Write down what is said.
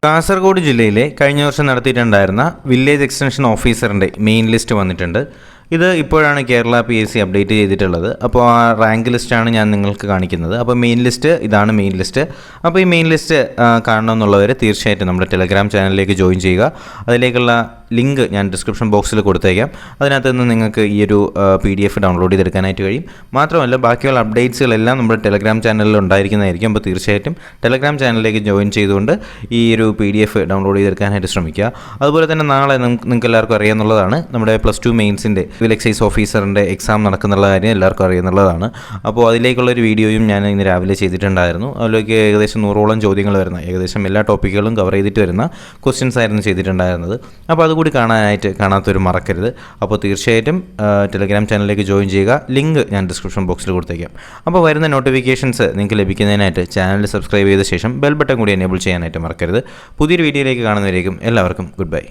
കാസർഗോഡ് ജില്ലയിലെ കഴിഞ്ഞ വർഷം നടത്തിയിട്ടുണ്ടായിരുന്ന വില്ലേജ് എക്സ്റ്റൻഷൻ ഓഫീസറിൻ്റെ മെയിൻ ലിസ്റ്റ് വന്നിട്ടുണ്ട്. ഇത് ഇപ്പോഴാണ് കേരള PSC അപ്ഡേറ്റ് ചെയ്തിട്ടുള്ളത്. അപ്പോൾ ആ റാങ്ക് ലിസ്റ്റാണ് ഞാൻ നിങ്ങൾക്ക് കാണിക്കുന്നത്. അപ്പോൾ മെയിൻ ലിസ്റ്റ് ഇതാണ് മെയിൻ ലിസ്റ്റ്. അപ്പോൾ ഈ മെയിൻ ലിസ്റ്റ് കാണണമെന്നുള്ളവർ തീർച്ചയായിട്ടും നമ്മുടെ ടെലഗ്രാം ചാനലിലേക്ക് ജോയിൻ ചെയ്യുക. അതിലേക്കുള്ള ലിങ്ക് ഞാൻ ഡിസ്ക്രിപ്ഷൻ ബോക്സിൽ കൊടുത്തേക്കാം. അതിനകത്ത് നിന്ന് നിങ്ങൾക്ക് ഈ ഒരു PDF ഡൗൺലോഡ് ചെയ്തെടുക്കാനായിട്ട് കഴിയും. മാത്രമല്ല ബാക്കിയുള്ള അപ്ഡേറ്റ്സുകളെല്ലാം നമ്മുടെ ടെലഗ്രാം ചാനലിൽ ഉണ്ടായിരിക്കുന്നതായിരിക്കും. അപ്പോൾ തീർച്ചയായിട്ടും ടെലഗ്രാം ചാനലിലേക്ക് ജോയിൻ ചെയ്തുകൊണ്ട് ഈ ഒരു PDF ഡൗൺലോഡ് ചെയ്തെടുക്കാനായിട്ട് ശ്രമിക്കുക. അതുപോലെ തന്നെ നാളെ നിങ്ങൾക്ക് എല്ലാവർക്കും അറിയാമെന്നുള്ളതാണ്, നമ്മുടെ +2 മെയിൻസിൻ്റെ എക്സൈസ് ഓഫീസറിൻ്റെ എക്സാം നടക്കുന്നുള്ള കാര്യം എല്ലാവർക്കും അറിയുന്നുള്ളതാണ്. അപ്പോൾ അതിലേക്കുള്ളൊരു വീഡിയോയും ഞാൻ ഇന്ന് രാവിലെ ചെയ്തിട്ടുണ്ടായിരുന്നു. അതിലേക്ക് ഏകദേശം 100ഓളം ചോദ്യങ്ങൾ വരുന്ന, ഏകദേശം എല്ലാ ടോപ്പിക്കുകളും കവർ ചെയ്തിട്ട് വരുന്ന ക്വസ്റ്റ്യൻസ് ആയിരുന്നു ചെയ്തിട്ടുണ്ടായിരുന്നത്. അപ്പോൾ അതുകൂടി കാണാത്തൊരു മറക്കരുത്. അപ്പോൾ തീർച്ചയായിട്ടും ടെലഗ്രാം ചാനലിലേക്ക് ജോയിൻ ചെയ്യുക. ലിങ്ക് ഞാൻ ഡിസ്ക്രിപ്ഷൻ ബോക്സിൽ കൊടുത്തേക്കാം. അപ്പോൾ വരുന്ന നോട്ടിഫിക്കേഷൻസ് നിങ്ങൾക്ക് ലഭിക്കുന്നതിനായിട്ട് ചാനൽ സബ്സ്ക്രൈബ് ചെയ്ത ശേഷം ബെൽ ബട്ടൺ കൂടി എനേബിൾ ചെയ്യാനായിട്ട് മറക്കരുത്. പുതിയൊരു വീഡിയോയിലേക്ക് കാണുന്നവരേക്കും എല്ലാവർക്കും ഗുഡ് ബൈ.